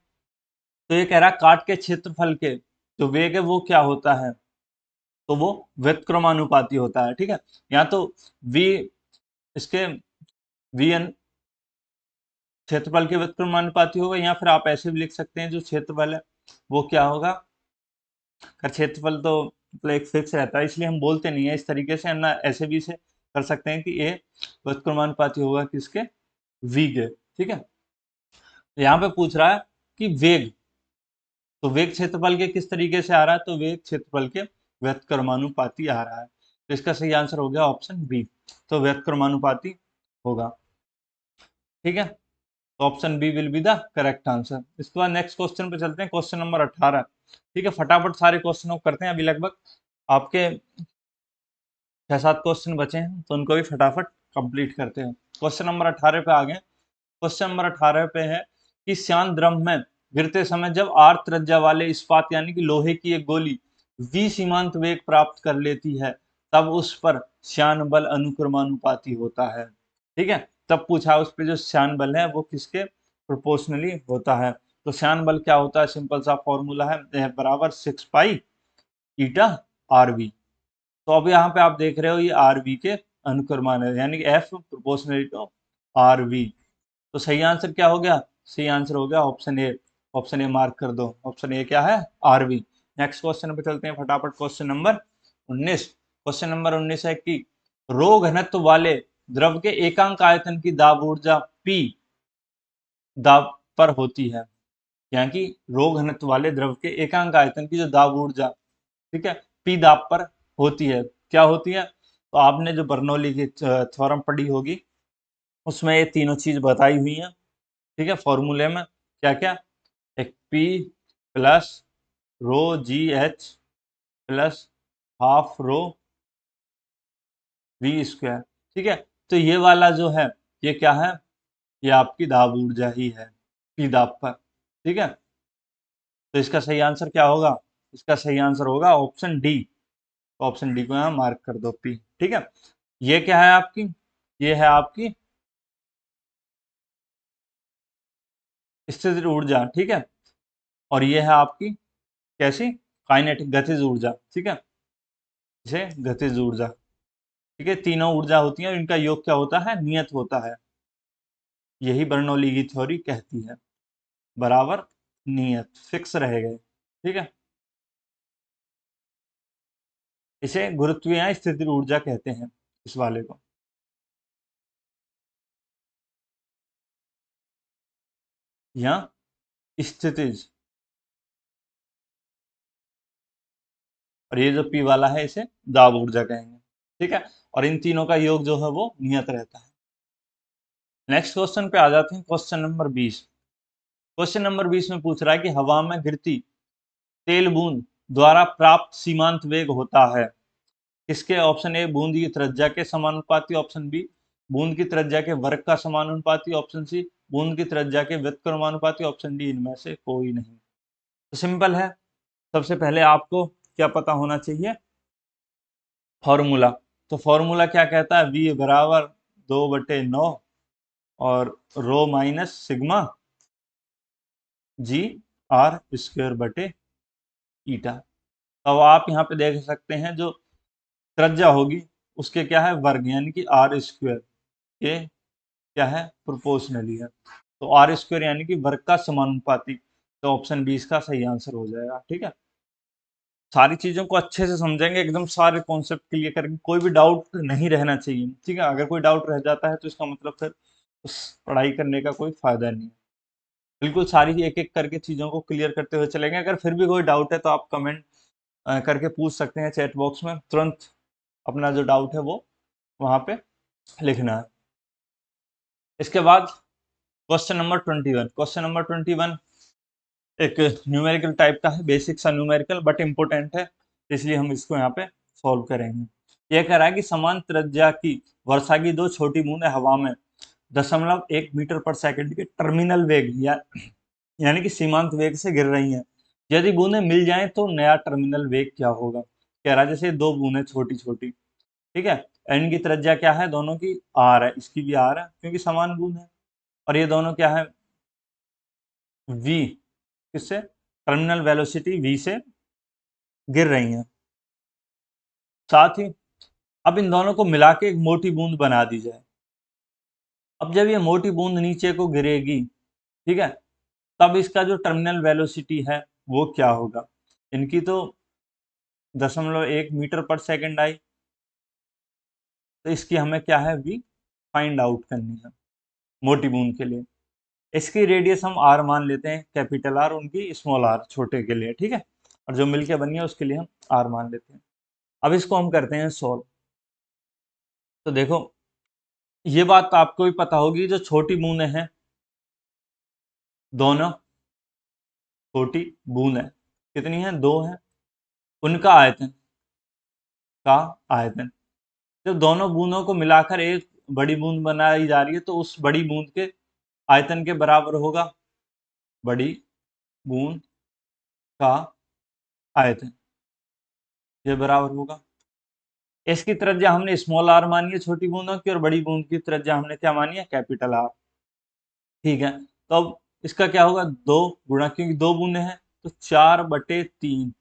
तो ये कह रहा है काट के क्षेत्रफल के जो वेग है वो क्या होता है, तो वो व्युत्क्रमानुपाती होता है। ठीक है, या तो v इसके vn क्षेत्रफल के व्युत्क्रमानुपाती होगा, या फिर आप ऐसे भी लिख सकते हैं जो क्षेत्रफल है वो क्या होगा, का क्षेत्रफल तो मतलब एक फिक्स रहता है, इसलिए हम बोलते नहीं है इस तरीके से, ना ऐसे भी से कर सकते हैं कि ए व्युत्क्रमानुपाती होगा किसके, v के। ठीक है, तो यहाँ पे पूछ रहा है कि वेग, तो वेग क्षेत्रफल के किस तरीके से आ रहा है, तो वेग क्षेत्रफल के व्युत्क्रमानुपाती आ रहा है। तो इसका सही आंसर हो गया ऑप्शन बी, तो व्युत्क्रमानुपाती होगा। ठीक है, तो option B will be the correct answer. इसके बाद नेक्स्ट क्वेश्चन पे चलते हैं, क्वेश्चन नंबर 18। ठीक है, फटाफट सारे क्वेश्चन को करते हैं, अभी लगभग आपके 6-7 क्वेश्चन बचे हैं, तो उनको भी फटाफट कंप्लीट करते हैं। क्वेश्चन नंबर 18 पे आ गए। क्वेश्चन नंबर 18 पे है कि श्यान द्रव में गिरते समय जब आर त्रिज्या वाले इस्पात यानी कि लोहे की एक गोली v सीमांत वेग प्राप्त कर लेती है, तब उस पर श्यान बल अनुक्रमानुपाती होता है। ठीक है, तब पूछा उस पे जो श्यान बल है वो किसके प्रोपोर्शनली होता है। तो श्यान बल क्या होता है, सिंपल सा फॉर्मूला है, F बराबर 6 पाई ईटा आर वी। तो अब यहाँ पे आप देख रहे हो ये आर वी के अनुक्रमान है, यानी कि F proportionally to R V. तो सही आंसर क्या हो गया, सही आंसर हो गया option A. Option A mark कर दो, ऑप्शन ए क्या है, आर वी। नेक्स्ट क्वेश्चन पे चलते हैं फटाफट, क्वेश्चन नंबर 19। क्वेश्चन नंबर 19 है कि रो घनत्व वाले द्रव के एकांक आयतन की दाब ऊर्जा P दाब पर होती है, यानी कि रो घनत्व वाले द्रव के एकांक आयतन की जो दाब ऊर्जा, ठीक है, पी दाब पर होती है, क्या होती है। तो आपने जो बर्नौली की थ्योरम पढ़ी होगी उसमें ये तीनों चीज बताई हुई हैं। ठीक है, फॉर्मूले में क्या क्या, एक P plus rho G H plus half rho V square. ठीक है, तो ये वाला जो है ये क्या है, ये आपकी दाब ऊर्जा ही है पी दाब पर। ठीक है, तो इसका सही आंसर क्या होगा, इसका सही आंसर होगा ऑप्शन डी। ऑप्शन डी को यहाँ मार्क कर दो पी। ठीक है, ये क्या है आपकी, ये है आपकी स्थिर ऊर्जा। ठीक है, और ये है आपकी कैसी, काइनेटिक गतिज ऊर्जा। ठीक है, इसे गतिज ऊर्जा। ठीक है, तीनों ऊर्जा होती है, इनका योग क्या होता है, नियत होता है। यही बर्नौली की थ्योरी कहती है, बराबर नियत फिक्स रह गए। ठीक है, इसे गुरुत्वीय स्थिर ऊर्जा कहते हैं इस वाले को। यहाँ स्थितिज, और ये जो पी वाला है इसे दाब ऊर्जा कहेंगे। ठीक है, और इन तीनों का योग जो है वो नियत रहता है। नेक्स्ट क्वेश्चन पे आ जाते हैं, क्वेश्चन नंबर 20। क्वेश्चन नंबर 20 में पूछ रहा है कि हवा में गिरती तेल बूंद द्वारा प्राप्त सीमांत वेग होता है किसके। ऑप्शन ए बूंद की त्रिज्या के समानुपाती, ऑप्शन बी बूंद की त्रिज्या के वर्ग का समानुपाती, ऑप्शन सी बूंद की त्रिज्या के व्युत्क्रमानुपाती, ऑप्शन डी इनमें से कोई नहीं। तो सिंपल है, सबसे पहले आपको क्या पता होना चाहिए, फॉर्मूला। तो फॉर्मूला क्या कहता है, v बराबर 2/9 और rho minus sigma g r square बटे ईटा। अब आप यहाँ पे देख सकते हैं जो त्रिज्या होगी उसके क्या है, वर्ग, यानी कि आर स्क्वेयर, ये क्या है, प्रोपोर्शनली है। तो आर स्क्वेयर यानी कि वर्ग का समानुपाती, तो ऑप्शन बी इसका सही आंसर हो जाएगा। ठीक है, सारी चीजों को अच्छे से समझेंगे, एकदम सारे कॉन्सेप्ट क्लियर करेंगे, कोई भी डाउट नहीं रहना चाहिए। ठीक है, अगर कोई डाउट रह जाता है तो इसका मतलब फिर उस पढ़ाई करने का कोई फायदा नहीं है। बिल्कुल सारी एक एक करके चीजों को क्लियर करते हुए चलेंगे। अगर फिर भी कोई डाउट है तो आप कमेंट करके पूछ सकते हैं चैट बॉक्स में, तुरंत अपना जो डाउट है वो वहां पे लिखना है। इसके बाद क्वेश्चन नंबर 21। क्वेश्चन नंबर 21 एक न्यूमेरिकल टाइप का है, बेसिक सा न्यूमेरिकल बट इम्पोर्टेंट है, इसलिए हम इसको यहाँ पे सॉल्व करेंगे। यह कह रहा है कि समान त्रिज्या की वर्षा की दो छोटी बूंदें हवा में 0.1 मीटर पर सेकंड के टर्मिनल वेग यानी कि सीमांत वेग से गिर रही हैं, यदि बूंदें मिल जाएं तो नया टर्मिनल वेग क्या होगा। कह रहा है जैसे दो बूंदें छोटी छोटी, ठीक है, इनकी त्रिज्या क्या है, दोनों की आर है, इसकी भी आर है क्योंकि समान बूंद है, और ये दोनों क्या है, वी, किससे, टर्मिनल वेलोसिटी वी से गिर रही हैं। साथ ही अब इन दोनों को मिला के एक मोटी बूंद बना दी जाए। अब जब ये मोटी बूंद नीचे को गिरेगी, ठीक है, तब इसका जो टर्मिनल वेलोसिटी है वो क्या होगा। इनकी तो 0.1 मीटर पर सेकंड आई, तो इसकी हमें क्या है, वी फाइंड आउट करनी है मोटी बूंद के लिए। इसकी रेडियस हम आर मान लेते हैं, कैपिटल आर, उनकी स्मॉल आर छोटे के लिए, ठीक है, और जो मिलके बनी है उसके लिए हम आर मान लेते हैं। अब इसको हम करते हैं सॉल्व। तो देखो, ये बात तो आपको भी पता होगी, जो छोटी बूंदें हैं, दोनों छोटी बूंदें कितनी हैं, दो हैं, उनका आयतन, का आयतन, जब दोनों बूंदों को मिलाकर एक बड़ी बूंद बनाई जा रही है तो उस बड़ी बूंद के आयतन के बराबर होगा बड़ी बूंद का आयतन, ये बराबर होगा। इसकी त्रिज्या हमने स्मॉल आर मानी है छोटी बूंदों की, और बड़ी बूंद की त्रिज्या हमने क्या मानी है, कैपिटल आर, ठीक है। तो अब इसका क्या होगा, दो गुणा, क्योंकि दो बूंदे हैं, तो 4/3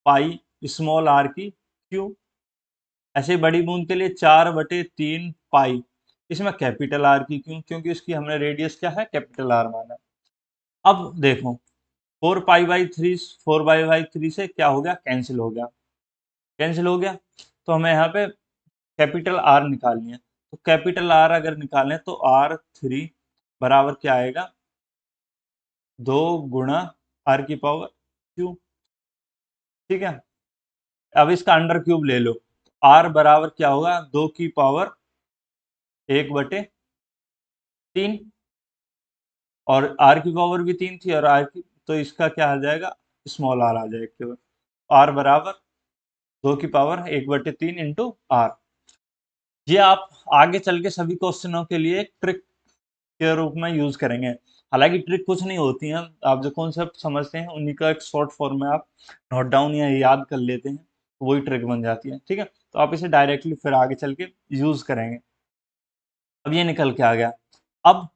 पाई स्मॉल आर की क्यू। ऐसे ही बड़ी बूंद के लिए 4/3 पाई, इसमें कैपिटल आर की क्यू, क्योंकि इसकी हमने रेडियस क्या है, कैपिटल आर माना। अब देखो, 4 पाई बाई 3, 4 पाई बाई 3 से क्या हो गया, कैंसिल हो गया, कैंसिल हो गया। तो हमें यहाँ पे कैपिटल आर निकालनी है, तो कैपिटल आर अगर निकालें तो R3 बराबर क्या आएगा, 2 गुणा R⁻Q, ठीक है। अब इसका अंडर क्यूब ले लो, आर बराबर क्या होगा, 2 की पावर 1/3, और आर की पावर भी 3 थी, और आर की, तो इसका क्या आ जाएगा, स्मॉल आर आ जाएगा केवल। आर बराबर 2 की पावर 1/3 इंटू आर। ये आप आगे चल के सभी क्वेश्चनों के लिए ट्रिक के रूप में यूज करेंगे। हालांकि ट्रिक कुछ नहीं होती है, आप जो कॉन्सेप्ट समझते हैं उन्हीं का एक शॉर्ट फॉर्म में आप नोट डाउन या याद कर लेते हैं, तो वही ट्रिक बन जाती है, ठीक है। तो आप इसे डायरेक्टली फिर आगे चल के यूज करेंगे। अब ये निकल के आ गया। अब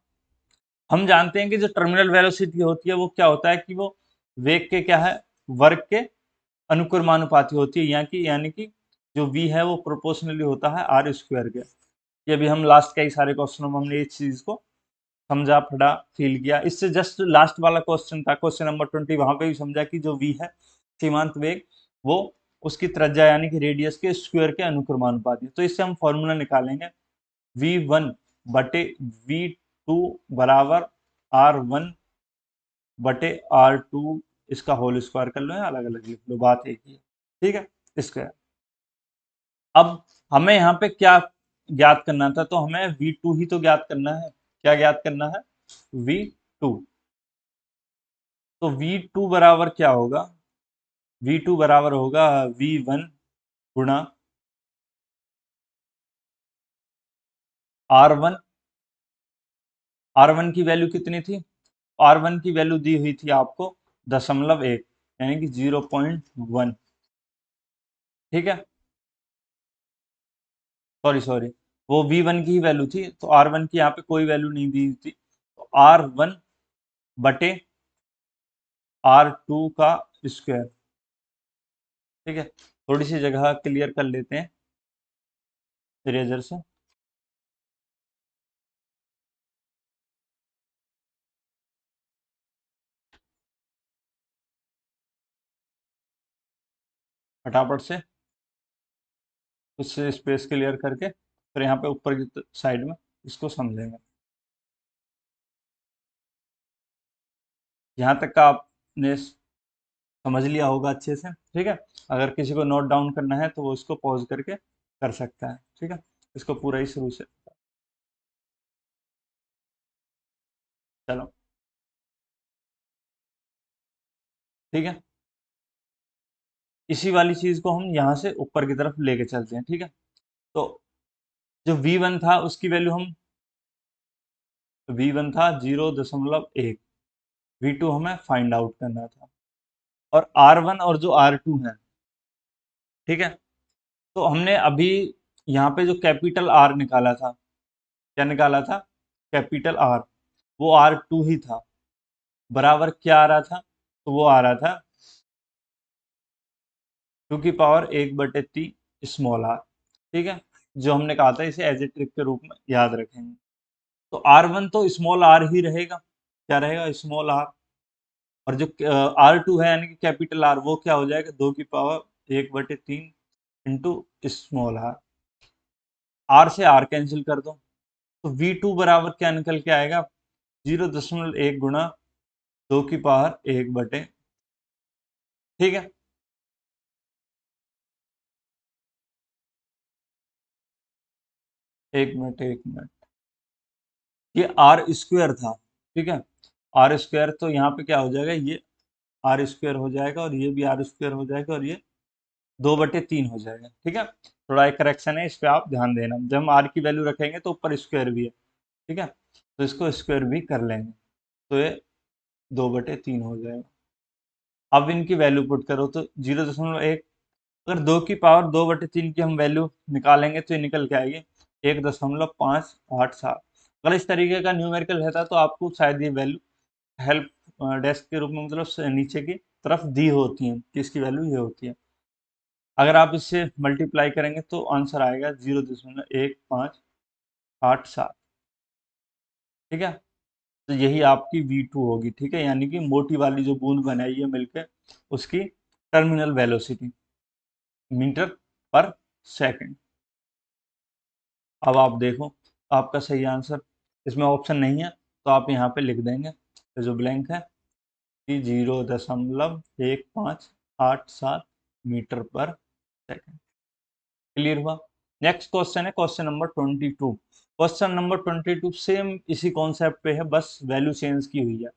हम जानते हैं कि जो टर्मिनल वेलोसिटी होती है वो क्या होता है, कि वो वेग के क्या है, वर्ग के अनुक्रमानुपाती होती है, यानी कि जो v है वो प्रोपोर्शनली होता है आर स्क्वायर के। ये भी हम लास्ट कई सारे क्वेश्चनों में हमने इस चीज को समझा, पढ़ा, फील किया। इससे जस्ट लास्ट वाला क्वेश्चन था, क्वेश्चन नंबर 20, वहां पे भी समझा कि जो v है, सीमांत वेग, वो उसकी त्रिज्या यानी कि रेडियस के स्क्वायर के अनुक्रमानुपाती है। तो इससे हम फॉर्मूला निकालेंगे, v1/v2 बराबर r1/r2, इसका होल स्क्वायर कर लो या अलग अलग लिख लो, बात एक ही है, ठीक है। स्क्वायर। अब हमें यहाँ पे क्या ज्ञात करना था, तो हमें v2 ही तो ज्ञात करना है। क्या ज्ञात करना है, v2। तो v2 बराबर क्या होगा, v2 बराबर होगा v1 गुणा r1। r1 की वैल्यू कितनी थी, r1 की वैल्यू दी हुई थी आपको 0.1, यानी कि 0.1, ठीक है। सॉरी सॉरी, वो v1 की ही वैल्यू थी, तो r1 की यहाँ पे कोई वैल्यू नहीं दी थी, तो r1/r2 का स्क्वायर, ठीक है। थोड़ी सी जगह क्लियर कर लेते हैं इरेजर से। फटाफट से कुछ स्पेस क्लियर करके फिर यहाँ पे ऊपर की साइड में इसको समझेंगे। यहाँ तक का आपने समझ लिया होगा अच्छे से, ठीक है। अगर किसी को नोट डाउन करना है तो वो इसको पॉज करके कर सकता है, ठीक है। इसको पूरा ही शुरू से, चलो, ठीक है। इसी वाली चीज को हम यहाँ से ऊपर की तरफ लेके चलते हैं, ठीक है। तो जो v1 था उसकी वैल्यू हम, v1 था 0.1, v2 हमें फाइंड आउट करना था, और R1 और जो R2 है, ठीक है। तो हमने अभी यहाँ पे जो कैपिटल आर निकाला था, क्या निकाला था, कैपिटल आर, वो R2 ही था, बराबर क्या आ रहा था, तो वो आ रहा था 2 की पावर 1/3 स्मॉल आर, ठीक है। जो हमने कहा था इसे एज ए ट्रिक के रूप में याद रखेंगे। तो R1 तो स्मॉल आर ही रहेगा, क्या रहेगा, स्मॉल आर। और जो R2 है यानी कि कैपिटल आर, वो क्या हो जाएगा, 2 की power 1/3 into small R. R से आर कैंसिल कर दो, तो V2 बराबर क्या निकल के आएगा, 0.1 गुणा 2 की पावर 1/, ठीक है। एक मिनट, ये आर स्क्वायर था, ठीक है। आर स्क्वायर, तो यहाँ पे क्या हो जाएगा, ये आर स्क्वायर हो जाएगा और ये भी आर स्क्वायर हो जाएगा और ये 2/3 हो जाएगा, ठीक है। थोड़ा एक करेक्शन है, इस पे आप ध्यान देना, जब हम आर की वैल्यू रखेंगे तो ऊपर स्क्वायर भी है, ठीक है, तो इसको स्क्वायर भी कर लेंगे, तो ये 2/3 हो जाएगा। अब इनकी वैल्यू पुट करो तो 0.1, अगर 2 की पावर 2/3 की हम वैल्यू निकालेंगे तो ये निकल के आएगी 1.587। अगर इस तरीके का न्यूमेरिकल रहता तो आपको शायद ये वैल्यू हेल्प डेस्क के रूप में, मतलब नीचे की तरफ दी होती है कि इसकी वैल्यू ये होती है। अगर आप इससे मल्टीप्लाई करेंगे तो आंसर आएगा 0.1587, ठीक है। तो यही आपकी V2 होगी, ठीक है, यानी कि मोटी वाली जो बूंद बनाई है मिलकर, उसकी टर्मिनल वेलोसिटी मीटर पर सेकंड। अब आप देखो आपका सही आंसर, इसमें ऑप्शन नहीं है तो आप यहाँ पे लिख देंगे, तो जो ब्लैंक है कि 0.1587 मीटर पर सेकंड। क्लियर हुआ। नेक्स्ट क्वेश्चन है question number 22। Question number 22 same इसी कॉन्सेप्ट पे है, बस वैल्यू चेंज की हुई है,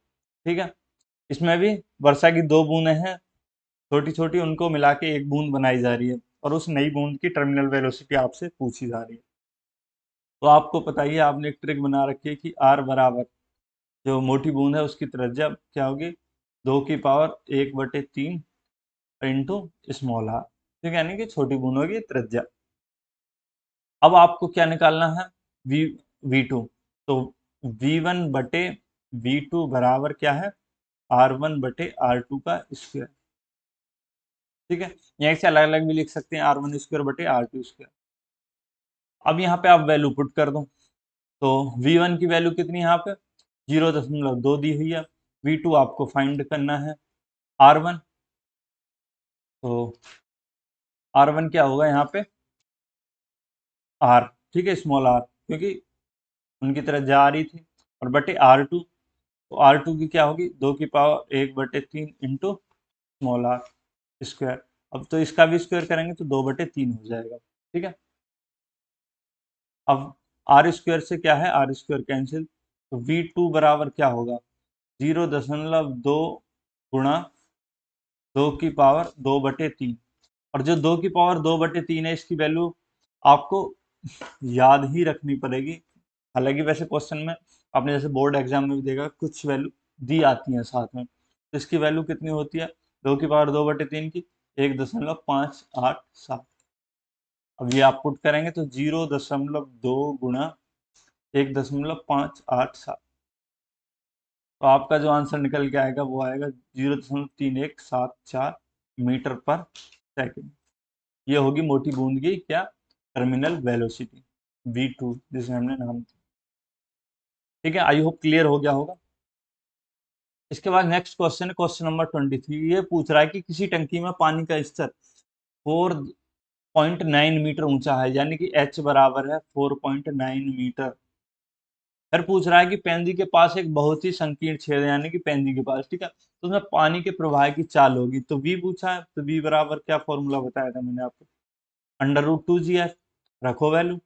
ठीक है। इसमें भी वर्षा की 2 बूंदें हैं छोटी छोटी, उनको मिला के एक बूंद बनाई जा रही है और उस नई बूंद की टर्मिनल वेलोसिटी आपसे पूछी जा रही है। तो आपको पता ही है, आपने एक ट्रिक बना रखी है कि आर बराबर, जो मोटी बूंद है उसकी त्रिज्या क्या होगी, 2 की पावर 1/3 इंटू स्मॉल आर, ठीक है, यानी कि छोटी बूंदों की त्रिज्या। अब आपको क्या निकालना है, वी V2, तो V1/V2 बराबर क्या है, R1/R2 का स्क्वायर, ठीक है। यहीं से अलग अलग भी लिख सकते हैं, R1² / R2²। अब यहाँ पे आप वैल्यू पुट कर दो, तो V1 की वैल्यू कितनी है यहाँ पे, 0.2 दी हुई है। V2 आपको फाइंड करना है, R1, तो R1 क्या होगा यहाँ पे, R, ठीक है, स्मॉल r, क्योंकि उनकी तरह जा रही थी, और बटे R2, तो R2 की क्या होगी, 2 की power 1/3 into small R square. अब तो इसका भी स्क्वायर करेंगे तो 2/3 हो जाएगा, ठीक है। अब आर स्क्वायर से क्या है, आर स्क्वायर कैंसिल, तो V2 बराबर क्या होगा, 0.2 गुणा 2 की पावर 2/3। और जो 2 की पावर 2/3 है, इसकी वैल्यू आपको याद ही रखनी पड़ेगी। हालांकि वैसे क्वेश्चन में आपने जैसे बोर्ड एग्जाम में भी देखा, कुछ वैल्यू दी आती हैं साथ में, तो इसकी वैल्यू कितनी होती है, 2 की पावर 2/3 की 1.587। अब ये आप पुट करेंगे तो 0.2 गुणा 1.587, तो आपका जो आंसर निकल के आएगा वो आएगा 0.3174 मीटर पर सेकंड। ये होगी मोटी बूंद की क्या, टर्मिनल वेलोसिटी V2, जिसे हमने नाम दिया, ठीक है। आई होप क्लियर हो गया होगा। इसके बाद नेक्स्ट क्वेश्चन है क्वेश्चन नंबर 23। ये पूछ रहा है कि किसी टंकी में पानी का स्तर 4.9 मीटर ऊंचा है, यानी कि H बराबर है 4.9 मीटर। फिर पूछ रहा है कि पेंदी के पास एक बहुत ही संकीर्ण छेद है, यानी कि पेंदी के पास, ठीक है, तो उसमें पानी के प्रवाह की चाल होगी, तो V पूछा है, तो V बराबर क्या फॉर्मूला बताया था मैंने आपको, √2GF, रखो वैल्यू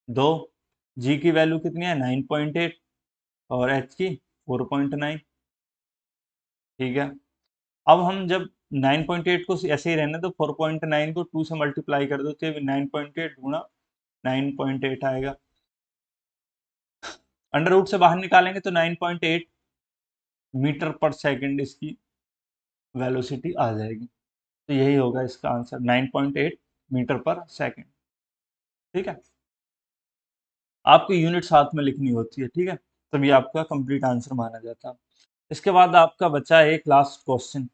2, G की वैल्यू कितनी है 9.8 और H की 4.9, ठीक है। अब हम जब 9.8 को ऐसे ही रहने तो 4.9 को 2 से मल्टीप्लाई कर दो, तो 9.8 गुणा 9.8 आएगा। अंडर रूट से बाहर निकालेंगे तो 9.8 मीटर पर सेकंड इसकी वेलोसिटी आ जाएगी। तो यही होगा इसका आंसर, 9.8 मीटर पर सेकेंड। ठीक है, आपको यूनिट साथ में लिखनी होती है, ठीक है, तभी आपका कंप्लीट आंसर माना जाता है। इसके बाद आपका बचा है एक लास्ट क्वेश्चन,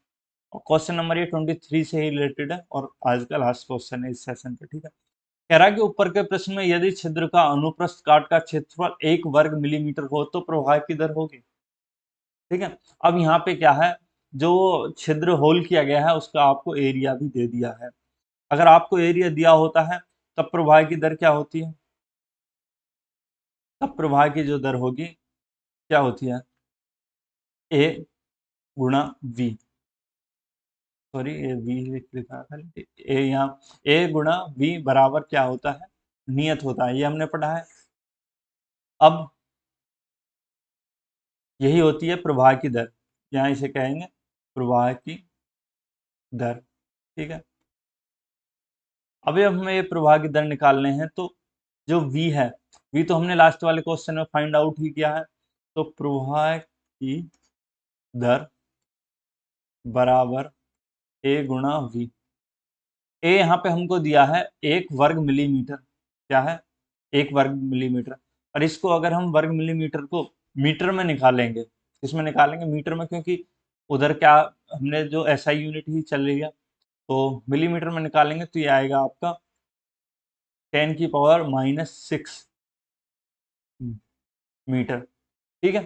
और क्वेश्चन नंबर ये 23 से ही रिलेटेड है और आज का लास्ट क्वेश्चन है इस सेशन का। ठीक है, कह रहा है कि ऊपर के प्रश्न में यदि छिद्र का अनुप्रस्थ काट का क्षेत्रफल 1 वर्ग मिलीमीटर हो तो प्रवाह की दर होगी। ठीक है, अब यहाँ पे क्या है, जो छिद्र होल किया गया है उसका आपको एरिया भी दे दिया है। अगर आपको एरिया दिया होता है तब प्रवाह की दर क्या होती है, तब प्रवाह की जो दर होगी क्या होती है, ए गुणा वी, सॉरी ए वी लिखा था, ए यहाँ ए गुणा वी बराबर क्या होता है, नियत होता है, ये हमने पढ़ा है। अब यही होती है प्रवाह की दर, यहाँ इसे कहेंगे प्रवाह की दर। ठीक है, अभी हमें ये प्रवाह की दर निकालने हैं, तो जो v है, v तो हमने लास्ट वाले क्वेश्चन में फाइंड आउट ही किया है, तो प्रवाह की दर बराबर a गुणा v। a यहाँ पे हमको दिया है 1 वर्ग मिलीमीटर, क्या है, 1 वर्ग मिलीमीटर, और इसको अगर हम वर्ग मिलीमीटर को मीटर में निकालेंगे, इसमें निकालेंगे मीटर में, क्योंकि उधर क्या हमने जो SI यूनिट ही चल रही है, तो मिलीमीटर में निकालेंगे तो ये आएगा आपका 10⁻⁻6 मीटर। ठीक है,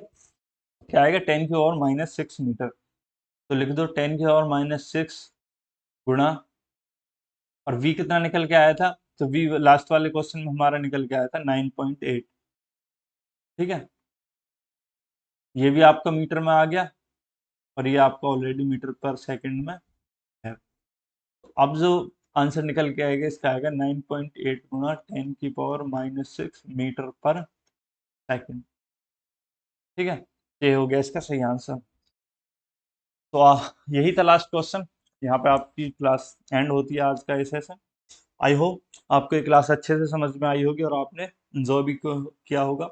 क्या आएगा, 10⁻⁻6 मीटर, तो लिख दो 10⁻⁻6 गुणा, और v कितना निकल के आया था, तो v लास्ट वाले क्वेश्चन में हमारा निकल के आया था 9.8। ठीक है, ये भी आपका मीटर में आ गया, और ये आपका ऑलरेडी मीटर पर सेकंड में है। तो अब जो आंसर निकल के आएगा इसका आएगा 9.8 गुणा 10⁻⁻6 मीटर पर सेकंड। ठीक है, ये हो गया इसका सही आंसर। तो यही था लास्ट क्वेश्चन, यहाँ पे आपकी क्लास एंड होती है आज का ये सेशन। आई होप आपको ये क्लास अच्छे से समझ में आई होगी और आपने एंजॉय भी किया होगा।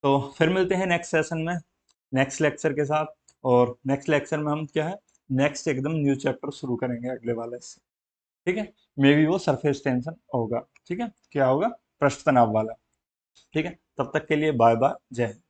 तो फिर मिलते हैं नेक्स्ट सेशन में नेक्स्ट लेक्चर के साथ, और नेक्स्ट लेक्चर में हम क्या है, नेक्स्ट एकदम न्यू चैप्टर शुरू करेंगे अगले वाले से। ठीक है, मे बी वो सरफेस टेंशन होगा। ठीक है, क्या होगा, पृष्ठ तनाव वाला। ठीक है, तब तक के लिए बाय बाय, जय हिंद।